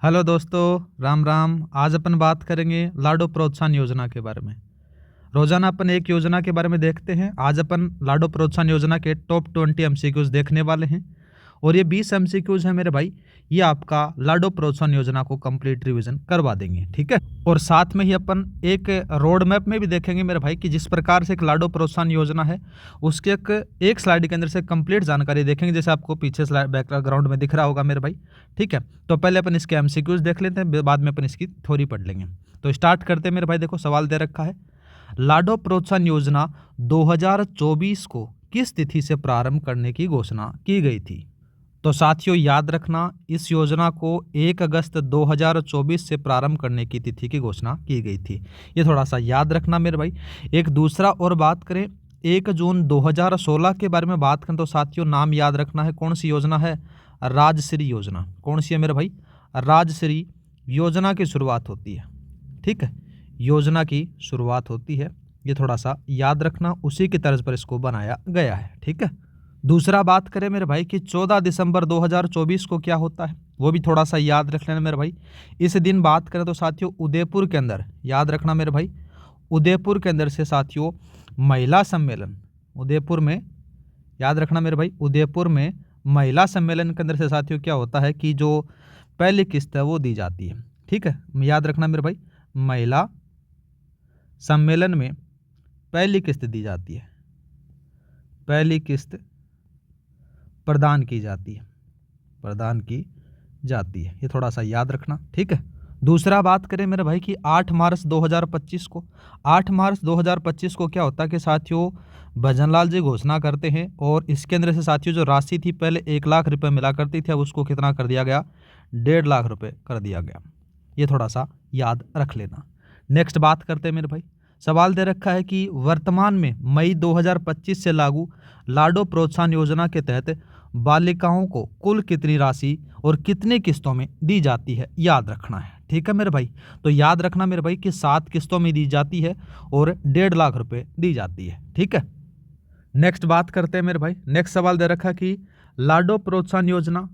Hello दोस्तों, राम राम। आज अपन बात करेंगे लाडो प्रोत्साहन योजना के बारे में। रोजाना अपन एक योजना के बारे में देखते हैं। आज अपन लाडो प्रोत्साहन योजना के टॉप 20 एमसीक्यूज देखने वाले हैं और ये 20 एमसीक्यूज हैं मेरे भाई। ये आपका लाडो प्रोत्साहन योजना को कंप्लीट रिवीजन करवा देंगे, ठीक है। और साथ में ही अपन एक रोड मैप में भी देखेंगे मेरे भाई कि जिस प्रकार से एक लाडो प्रोत्साहन योजना है उसके एक स्लाइड के अंदर से कंप्लीट जानकारी देखेंगे, जैसे आपको पीछे स्लाइड बैकग्राउंड में दिख रहा होगा मेरे भाई, ठीक है। तो पहले अपन इसके एमसीक्यूज देख लेते हैं, बाद में अपन इसकी थ्योरी पढ़ लेंगे। तो स्टार्ट करते हैं मेरे भाई। देखो सवाल दे रखा है, लाडो प्रोत्साहन योजना 2024 को किस तिथि से प्रारंभ करने की घोषणा की गई थी। तो साथियों याद रखना, इस योजना को 1 अगस्त 2024 से प्रारंभ करने की तिथि की घोषणा की गई थी। ये थोड़ा सा याद रखना मेरे भाई। एक दूसरा और बात करें 1 जून 2016 के बारे में बात करें तो साथियों नाम याद रखना है, कौन सी योजना है? राजश्री योजना। कौन सी है मेरे भाई? राजश्री योजना की शुरुआत होती है, ठीक है। योजना की शुरुआत होती है, ये थोड़ा सा याद रखना, उसी की तर्ज पर इसको बनाया गया है, ठीक है। दूसरा बात करें मेरे भाई कि 14 दिसंबर 2024 को क्या होता है, वो भी थोड़ा सा याद रख लेना मेरे भाई। इस दिन बात करें तो साथियों उदयपुर के अंदर, याद रखना मेरे भाई, उदयपुर के अंदर से साथियों महिला सम्मेलन, उदयपुर में, याद रखना मेरे भाई, उदयपुर में महिला सम्मेलन के अंदर से साथियों क्या होता है कि जो पहली किस्त है वो दी जाती है, ठीक है। याद रखना मेरे भाई, महिला सम्मेलन में पहली किस्त दी जाती है, पहली किस्त प्रदान की जाती है, प्रदान की जाती है। ये थोड़ा सा याद रखना, ठीक है। दूसरा बात करें मेरे भाई कि 8 मार्च 2025 को, 8 मार्च 2025 को क्या होता है कि साथियों भजनलाल जी घोषणा करते हैं और इसके अंदर से साथियों जो राशि थी पहले 1 लाख रुपए मिला करती थी, अब उसको कितना कर दिया गया? 1.5 लाख रुपए कर दिया गया। ये थोड़ा सा याद रख लेना। नेक्स्ट बात करते हैं मेरे भाई। सवाल दे रखा है कि वर्तमान में मई 2025 से लागू लाडो प्रोत्साहन योजना के तहत बालिकाओं को कुल कितनी राशि और कितनी किस्तों में दी जाती है, याद रखना है, ठीक है मेरे भाई। तो याद रखना मेरे भाई कि 7 किस्तों में दी जाती है और 1.5 लाख रुपए दी जाती है, ठीक है। नेक्स्ट बात करते हैं मेरे भाई। नेक्स्ट सवाल दे रखा कि लाडो प्रोत्साहन योजना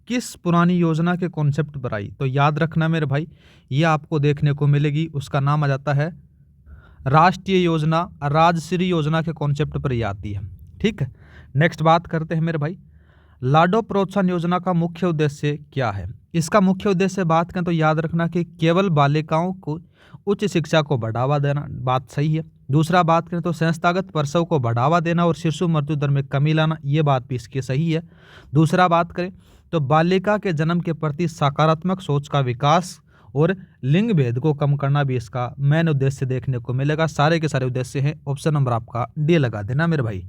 किस पुरानी योजना के कॉन्सेप्ट पर आई। तो याद रखना मेरे भाई, ये आपको देखने को मिलेगी, उसका नाम आ जाता है राष्ट्रीय योजना, राजश्री योजना के कॉन्सेप्ट पर ही आती है, ठीक है। नेक्स्ट बात करते हैं मेरे भाई, लाडो प्रोत्साहन योजना का मुख्य उद्देश्य क्या है। इसका मुख्य उद्देश्य बात करें तो याद रखना कि केवल बालिकाओं को उच्च शिक्षा को बढ़ावा देना, बात सही है। दूसरा बात करें तो संस्थागत प्रसव को बढ़ावा देना और शिशु मृत्यु दर में कमी लाना, ये बात भी इसकी सही है। दूसरा बात करें तो बालिका के जन्म के प्रति सकारात्मक सोच का विकास और लिंग भेद को कम करना भी इसका मेन उद्देश्य देखने को मिलेगा। सारे के सारे उद्देश्य हैं, ऑप्शन नंबर आपका डी लगा देना मेरे भाई।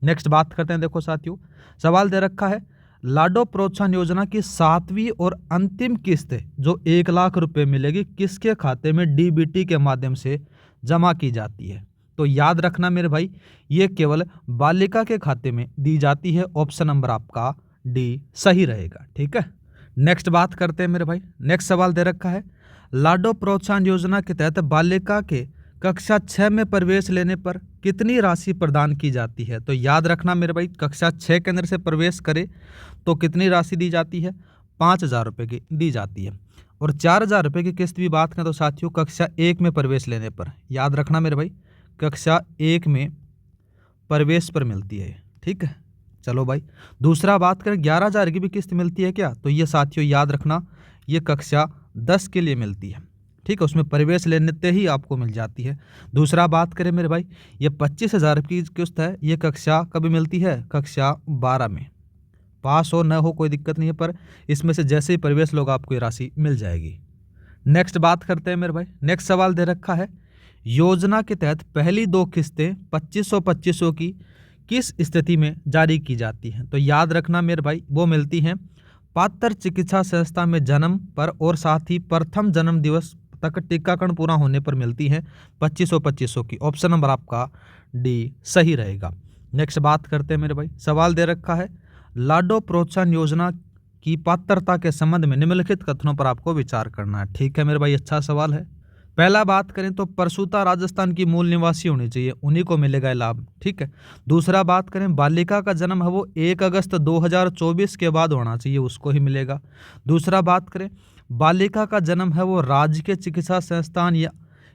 नेक्स्ट बात करते हैं। देखो साथियों सवाल दे रखा है, लाडो प्रोत्साहन योजना की 7वीं और अंतिम किस्त जो 1 लाख रुपए मिलेगी किसके खाते में डीबीटी के माध्यम से जमा की जाती है। तो याद रखना मेरे भाई, ये केवल बालिका के खाते में दी जाती है, ऑप्शन नंबर आपका डी सही रहेगा, ठीक है। नेक्स्ट बात करते हैं मेरे भाई। नेक्स्ट सवाल दे रखा है, लाडो प्रोत्साहन योजना के तहत बालिका के कक्षा 6 में प्रवेश लेने पर कितनी राशि प्रदान की जाती है। तो याद रखना मेरे भाई, कक्षा 6 के अंदर से प्रवेश करे तो कितनी राशि दी जाती है? 5,000 रुपये की दी जाती है। और 4,000 रुपये की किस्त भी बात करें तो साथियों कक्षा 1 में प्रवेश लेने पर, याद रखना मेरे भाई, कक्षा 1 में प्रवेश पर मिलती है, ठीक है। चलो भाई, दूसरा बात करें 11,000 की भी किस्त मिलती है क्या। तो ये साथियों याद रखना, ये कक्षा 10 के लिए मिलती है, ठीक है, उसमें प्रवेश लेने ही आपको मिल जाती है। दूसरा बात करें मेरे भाई, ये 25,000 की किस्त है, ये कक्षा कभी मिलती है? कक्षा 12 में। पास हो न हो कोई दिक्कत नहीं है, पर इसमें से जैसे ही प्रवेश लोग आपको ये राशि मिल जाएगी। नेक्स्ट बात करते हैं मेरे भाई। नेक्स्ट सवाल दे रखा है, योजना के तहत पहली 2 किस्तें 2500 की किस स्थिति में जारी की जाती हैं। तो याद रखना मेरे भाई, वो मिलती हैं पात्र चिकित्सा संस्था में जन्म पर और साथ ही प्रथम जन्म दिवस तक टीकाकरण पूरा होने पर मिलती हैं 2500 की, ऑप्शन नंबर आपका डी सही रहेगा। नेक्स्ट बात करते हैं मेरे भाई। सवाल दे रखा है, लाडो प्रोत्साहन योजना की पात्रता के संबंध में निम्नलिखित कथनों पर आपको विचार करना है, ठीक है मेरे भाई, अच्छा सवाल है। पहला बात करें तो प्रसूता राजस्थान की मूल निवासी होनी चाहिए, उन्हीं को मिलेगा ये लाभ। ठीक है। दूसरा बात करें बालिका का जन्म है वो 1 अगस्त 2024 के बाद होना चाहिए, उसको ही मिलेगा। दूसरा बात करें बालिका का जन्म है वो राजकीय चिकित्सा संस्थान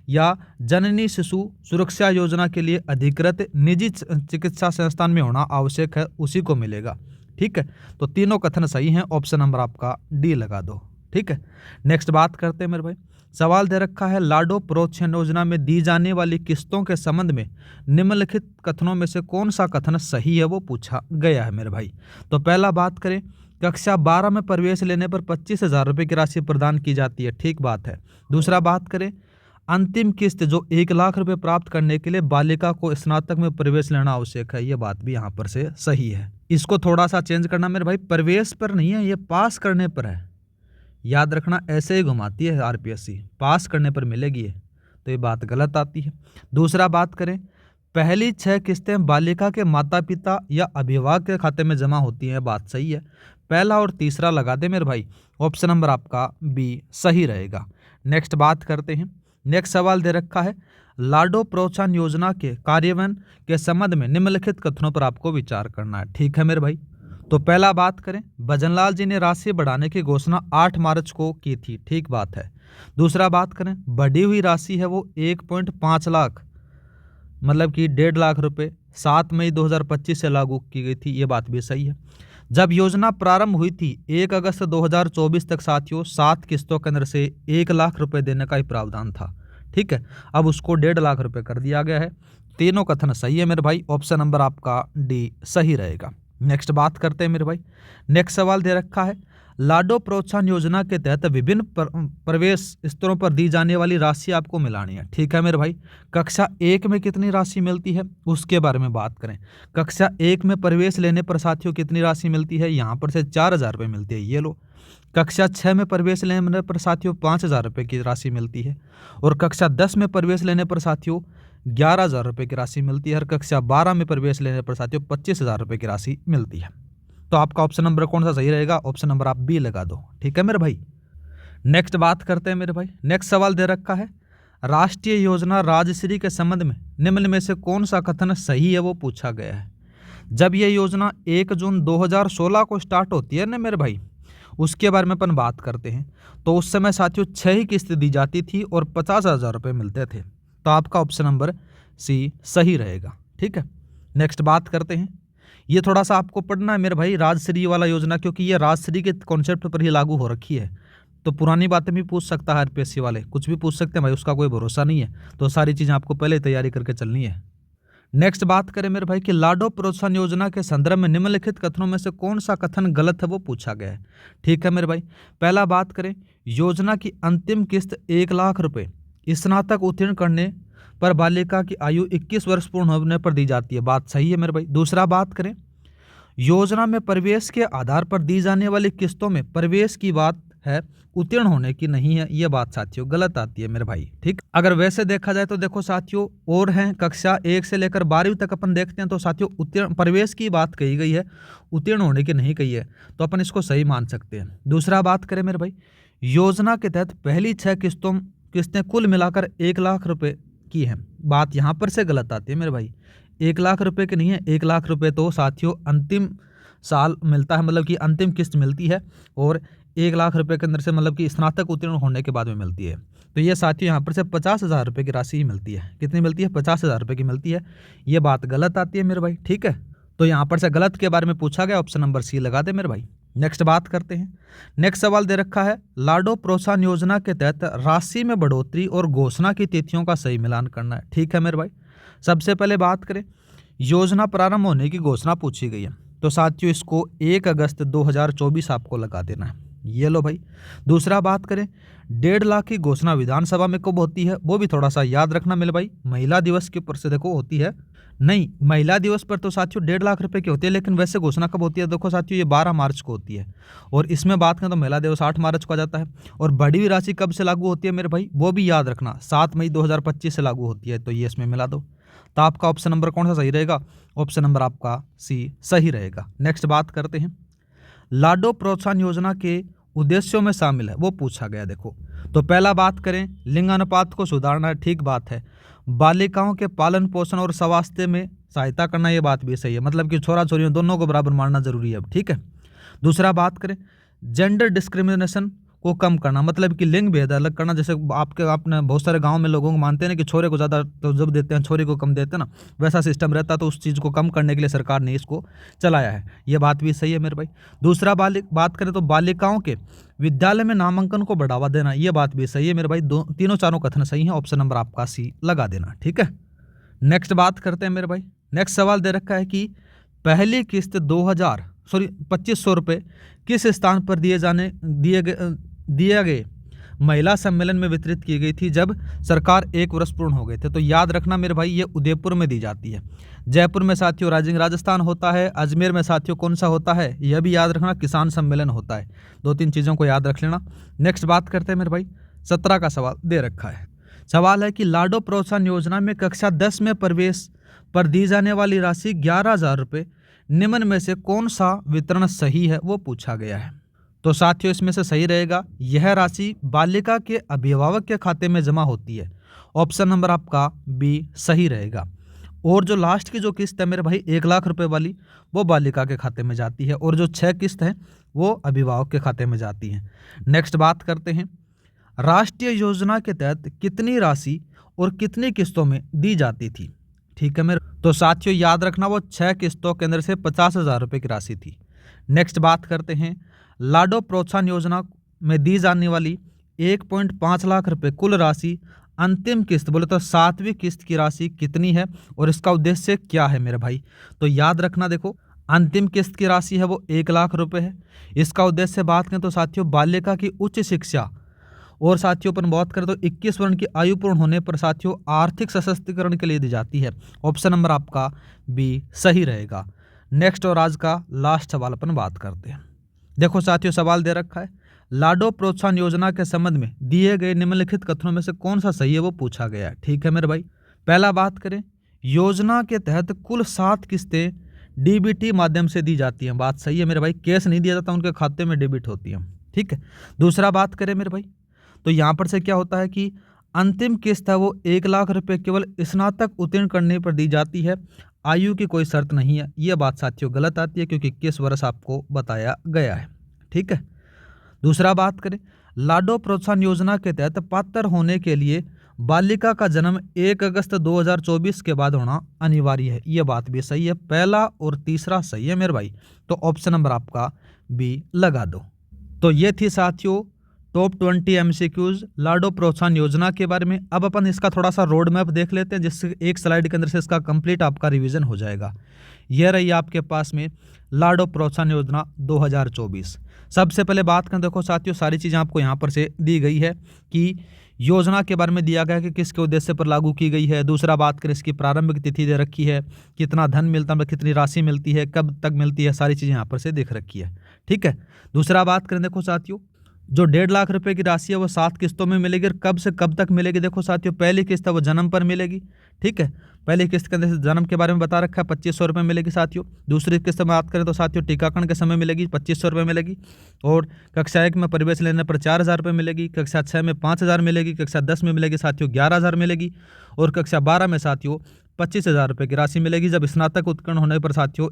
या जननी शिशु सुरक्षा योजना के लिए अधिकृत निजी चिकित्सा संस्थान में होना आवश्यक है, उसी को मिलेगा। ठीक है। तो तीनों कथन सही हैं, ऑप्शन नंबर आपका डी लगा दो। ठीक है। नेक्स्ट बात करते हैं मेरे भाई। सवाल दे रखा है लाडो प्रोत्साहन योजना में दी जाने वाली किस्तों के संबंध में निम्नलिखित कथनों में से कौन सा कथन सही है, वो पूछा गया है मेरे भाई। तो पहला बात करें कक्षा 12 में प्रवेश लेने पर 25,000 रुपये की राशि प्रदान की जाती है, ठीक बात है। दूसरा बात करें अंतिम किस्त जो 1 लाख रुपए प्राप्त करने के लिए बालिका को स्नातक में प्रवेश लेना आवश्यक है, ये बात भी यहाँ पर से सही है। इसको थोड़ा सा चेंज करना मेरे भाई, प्रवेश पर नहीं है, ये पास करने पर है। याद रखना, ऐसे ही घुमाती है आरपीएससी, पास करने पर मिलेगी ये, तो ये बात गलत आती है। दूसरा बात करें पहली 6 किस्तें बालिका के माता पिता या अभिभावक के खाते में जमा होती हैं, बात सही है। पहला और तीसरा लगा दे मेरे भाई, ऑप्शन नंबर आपका बी सही रहेगा। नेक्स्ट बात करते हैं। नेक्स्ट सवाल दे रखा है लाडो प्रोत्साहन योजना के कार्यान्वयन के संबंध में निम्नलिखित कथनों पर आपको विचार करना है, ठीक है मेरे भाई। तो पहला बात करें भजनलाल जी ने राशि बढ़ाने की घोषणा 8 मार्च को की थी, ठीक बात है। दूसरा बात करें बढ़ी हुई राशि है वो 1.5 लाख मतलब कि 1.5 लाख रुपए 7 मई 2025 से लागू की गई थी, ये बात भी सही है। जब योजना प्रारंभ हुई थी 1 अगस्त 2024 तक साथियों 7 किस्तों के अंदर से 1 लाख रुपए देने का ही प्रावधान था, ठीक है। अब उसको 1.5 लाख रुपए कर दिया गया है। तीनों कथन सही है मेरे भाई, ऑप्शन नंबर आपका डी सही रहेगा। नेक्स्ट बात करते हैं मेरे भाई। नेक्स्ट सवाल दे रखा है लाडो प्रोत्साहन योजना के तहत विभिन्न प्रवेश स्तरों पर दी जाने वाली राशि आपको मिलानी है, ठीक है मेरे भाई। कक्षा 1 में कितनी राशि मिलती है उसके बारे में बात करें। कक्षा 1 में प्रवेश लेने पर साथियों कितनी राशि मिलती है, यहाँ पर से 4,000 रुपये मिलती है, ये लो। कक्षा 6 में प्रवेश लेने पर साथियों 5,000 रुपये की राशि मिलती है, और कक्षा 10 में प्रवेश लेने पर साथियों 11,000 रुपये की राशि मिलती है, और कक्षा 12 में प्रवेश लेने पर साथियों 25,000 रुपये की राशि मिलती है। तो आपका ऑप्शन नंबर कौन सा सही रहेगा, ऑप्शन नंबर आप बी लगा दो, ठीक है मेरे भाई। नेक्स्ट बात करते हैं मेरे भाई। नेक्स्ट सवाल दे रखा है राष्ट्रीय योजना राजश्री के संबंध में निम्न में से कौन सा कथन सही है, वो पूछा गया है। जब ये योजना 1 जून 2016 को स्टार्ट होती है ना मेरे भाई, उसके बारे में अपन बात करते हैं, तो उस समय साथियों 6 ही किस्त दी जाती थी और 50,000 रुपये मिलते थे। तो आपका ऑप्शन नंबर सी सही रहेगा, ठीक है। नेक्स्ट बात करते हैं। ये थोड़ा सा आपको पढ़ना है मेरे भाई राजश्री वाला योजना, क्योंकि ये राजश्री के कॉन्सेप्ट पर ही लागू हो रखी है। तो पुरानी बातें भी पूछ सकता है आरपीएससी वाले, कुछ भी पूछ सकते हैं भाई, उसका कोई भरोसा नहीं है। तो सारी चीज़ें आपको पहले तैयारी करके चलनी है। नेक्स्ट बात करें मेरे भाई कि लाडो प्रोत्साहन योजना के संदर्भ में निम्नलिखित कथनों में से कौन सा कथन गलत है, वो पूछा गया है, ठीक है मेरे भाई। पहला बात करें योजना की अंतिम किस्त 1 लाख रुपए स्नातक उत्तीर्ण करने पर बालिका की आयु 21 वर्ष पूर्ण होने पर दी जाती है, बात सही है मेरे भाई। दूसरा बात करें योजना में प्रवेश के आधार पर दी जाने वाली किस्तों में प्रवेश की बात है, उत्तीर्ण होने की नहीं है, ये बात साथियों गलत आती है मेरे भाई, ठीक। अगर वैसे देखा जाए तो देखो साथियों और हैं कक्षा 1 से लेकर 12वीं तक अपन देखते हैं, तो साथियों उत्तीर्ण प्रवेश की बात कही गई है, उत्तीर्ण होने की नहीं कही है, तो अपन इसको सही मान सकते हैं। दूसरा बात करें मेरे भाई योजना के तहत पहली 6 किस्तें कुल मिलाकर 1 लाख रुपए की है, बात यहाँ पर से गलत आती है मेरे भाई। 1 लाख रुपए की नहीं है, 1 लाख रुपए तो साथियों अंतिम साल मिलता है, मतलब कि अंतिम किस्त मिलती है, और 1 लाख रुपए के अंदर से मतलब कि स्नातक उत्तीर्ण होने के बाद में मिलती है। तो ये साथियों यहाँ पर से 50,000 रुपये की राशि ही मिलती है। कितनी मिलती है, 50,000 रुपये की मिलती है, ये बात गलत आती है मेरे भाई, ठीक है। तो यहाँ पर से गलत के बारे में पूछा गया, ऑप्शन नंबर सी लगा दे मेरे भाई। नेक्स्ट बात करते हैं। नेक्स्ट सवाल दे रखा है लाडो प्रोत्साहन योजना के तहत राशि में बढ़ोतरी और घोषणा की तिथियों का सही मिलान करना है, ठीक है मेरे भाई। सबसे पहले बात करें योजना प्रारंभ होने की घोषणा पूछी गई है, तो साथियों इसको 1 अगस्त 2024 आपको लगा देना है, ये लो भाई। दूसरा बात करें 1.5 लाख की घोषणा विधानसभा में कब होती है, वो भी थोड़ा सा याद रखना मेरे भाई। महिला दिवस के ऊपर से देखो होती है, नहीं महिला दिवस पर तो साथियों 1.5 लाख रुपए की होती है, लेकिन वैसे घोषणा कब होती है, देखो साथियों ये 12 मार्च को होती है, और इसमें बात करें तो महिला दिवस 8 मार्च को आ जाता है। और बढ़ी हुई राशि कब से लागू होती है मेरे भाई, वो भी याद रखना 7 मई 2025 से लागू होती है, तो ये इसमें मिला दो। तो आपका ऑप्शन नंबर कौन सा सही रहेगा, ऑप्शन नंबर आपका सी सही रहेगा। नेक्स्ट बात करते हैं लाडो प्रोत्साहन योजना के उद्देश्यों में शामिल है वो पूछा गया। देखो तो पहला बात करें लिंग अनुपात को सुधारना है, ठीक बात है। बालिकाओं के पालन पोषण और स्वास्थ्य में सहायता करना, ये बात भी सही है, मतलब कि छोरा छोरियों दोनों को बराबर मानना जरूरी है अब, ठीक है। दूसरा बात करें जेंडर डिस्क्रिमिनेशन को कम करना, मतलब कि लिंग भेद अलग करना। जैसे आपने बहुत सारे गांव में लोगों को मानते हैं ना कि छोरे को ज़्यादा तो जब देते हैं, छोरी को कम देते हैं ना, वैसा सिस्टम रहता, तो उस चीज़ को कम करने के लिए सरकार ने इसको चलाया है। ये बात भी सही है मेरे भाई। दूसरा बात करें तो बालिकाओं के विद्यालय में नामांकन को बढ़ावा देना, ये बात भी सही है मेरे भाई। तीनों चारों कथन सही हैं, ऑप्शन नंबर आपका सी लगा देना, ठीक है। नेक्स्ट बात करते हैं मेरे भाई। नेक्स्ट सवाल दे रखा है कि पहली किस्त 2500 रुपये किस स्थान पर दिए गए महिला सम्मेलन में वितरित की गई थी जब सरकार 1 वर्ष पूर्ण हो गए थे। तो याद रखना मेरे भाई, ये उदयपुर में दी जाती है। जयपुर में साथियों राजस्थान होता है। अजमेर में साथियों कौन सा होता है, यह भी याद रखना, किसान सम्मेलन होता है। 2-3 चीज़ों को याद रख लेना। नेक्स्ट बात करते हैं मेरे भाई, 17 का सवाल दे रखा है। सवाल है कि लाडो प्रोत्साहन योजना में कक्षा 10 में प्रवेश पर दी जाने वाली राशि 11,000 रुपये निम्न में से कौन सा वितरण सही है वो पूछा गया है। तो साथियों इसमें से सही रहेगा, यह राशि बालिका के अभिभावक के खाते में जमा होती है। ऑप्शन नंबर आपका बी सही रहेगा। और जो लास्ट की जो किस्त है मेरे भाई 1 लाख रुपए वाली, वो बालिका के खाते में जाती है, और जो 6 किस्त है वो अभिभावक के खाते में जाती है। नेक्स्ट बात करते हैं, राष्ट्रीय योजना के तहत कितनी राशि और कितनी किस्तों में दी जाती थी, ठीक है मेरे। तो साथियों याद रखना, वो 6 किस्तों के अंदर से 50,000 रुपये की राशि थी। नेक्स्ट बात करते हैं, लाडो प्रोत्साहन योजना में दी जाने वाली 1.5 लाख रुपए कुल राशि अंतिम किस्त बोले तो 7वीं किस्त की राशि कितनी है और इसका उद्देश्य क्या है मेरे भाई। तो याद रखना, देखो अंतिम किस्त की राशि है वो 1 लाख रुपए है। इसका उद्देश्य बात करें तो साथियों बालिका की उच्च शिक्षा और साथियों पर बात करें तो 21 वर्ष की आयु पूर्ण होने पर साथियों आर्थिक सशक्तिकरण के लिए दी जाती है। ऑप्शन नंबर आपका बी सही रहेगा। नेक्स्ट और आज का लास्ट सवाल अपन बात करते हैं। देखो साथियों सवाल दे रखा है, लाडो प्रोत्साहन योजना के संबंध में दिए गए निम्नलिखित कथनों में से कौन सा सही है वो पूछा गया है, ठीक है मेरे भाई। पहला बात करें, योजना के तहत कुल 7 किस्तें डीबीटी माध्यम से दी जाती हैं, बात सही है मेरे भाई। कैश नहीं दिया जाता, उनके खाते में डेबिट होती है, ठीक है। दूसरा बात करें मेरे भाई, तो यहाँ पर से क्या होता है कि अंतिम किस्त है वो 1 लाख रुपए केवल स्नातक उत्तीर्ण करने पर दी जाती है, आयु की कोई शर्त नहीं है। यह बात साथियों गलत आती है क्योंकि 21 वर्ष आपको बताया गया है, ठीक है। दूसरा बात करें, लाडो प्रोत्साहन योजना के तहत पात्र होने के लिए बालिका का जन्म 1 अगस्त 2024 के बाद होना अनिवार्य है, यह बात भी सही है। पहला और तीसरा सही है मेरे भाई, तो ऑप्शन नंबर आपका बी लगा दो। तो ये थी साथियों टॉप 20 MCQs लाडो प्रोत्साहन योजना के बारे में। अब अपन इसका थोड़ा सा रोड मैप देख लेते हैं, जिससे एक स्लाइड के अंदर से इसका कंप्लीट आपका रिवीजन हो जाएगा। यह रही आपके पास में लाडो प्रोत्साहन योजना 2024। सबसे पहले बात करें, देखो साथियों सारी चीज़ें आपको यहाँ पर से दी गई है कि योजना के बारे में दिया गया है कि किसके उद्देश्य पर लागू की गई है। दूसरा बात करें, इसकी प्रारंभिक तिथि दे रखी है, कितना धन मिलता है, कितनी राशि मिलती है, कब तक मिलती है, सारी चीज़ें यहाँ पर से देख रखी है, ठीक है। दूसरा बात करें, देखो साथियों जो 1.5 लाख रुपए की राशि है वो 7 किस्तों में मिलेगी, और कब से कब तक मिलेगी। देखो साथियों पहली किस्त है वो जन्म पर मिलेगी, ठीक है। पहली किस्त के अंदर से जन्म के बारे में बता रखा है, 2500 रुपये मिलेगी साथियों। दूसरी किस्त में बात करें तो साथियों टीकाकरण के समय मिलेगी, 2500 रुपये मिलेगी। और कक्षा 1 में प्रवेश लेने पर 4,000 रुपये मिलेगी, कक्षा 6 में 5,000 मिलेगी, कक्षा 10 में मिलेगी साथियों 11,000 मिलेगी, और कक्षा 12 में साथियों 25,000 रुपये की राशि मिलेगी। जब स्नातक उत्तीर्ण होने पर साथियों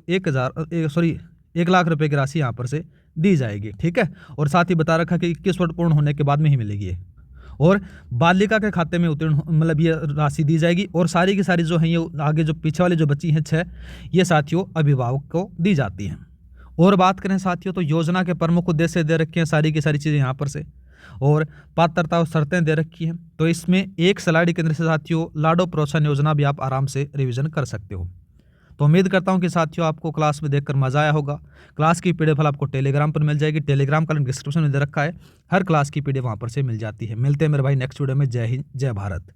1 लाख रुपए की राशि यहाँ पर से दी जाएगी, ठीक है। और साथ ही बता रखा कि 21 वर्ष पूर्ण होने के बाद में ही मिलेगी ये, और बालिका के खाते में उत्तीर्ण मतलब ये राशि दी जाएगी। और सारी की सारी जो है ये आगे जो पीछे वाली जो बची हैं 6, ये साथियों अभिभावक को दी जाती हैं। और बात करें साथियों तो योजना के प्रमुख उद्देश्य दे रखे हैं, सारी की सारी चीज़ें यहाँ पर से, और पात्रता और शर्तें दे रखी हैं। तो इसमें एक स्लाइड के अंदर से साथियों लाडो प्रोत्साहन योजना भी आप आराम से रिविजन कर सकते हो। तो उम्मीद करता हूं कि साथियों आपको क्लास में देखकर मजा आया होगा। क्लास की पीडीएफ आपको टेलीग्राम पर मिल जाएगी, टेलीग्राम का लिंक डिस्क्रिप्शन में दे रखा है। हर क्लास की पीडीएफ वहां पर से मिल जाती है। मिलते हैं मेरे भाई नेक्स्ट वीडियो में। जय हिंद, जय भारत।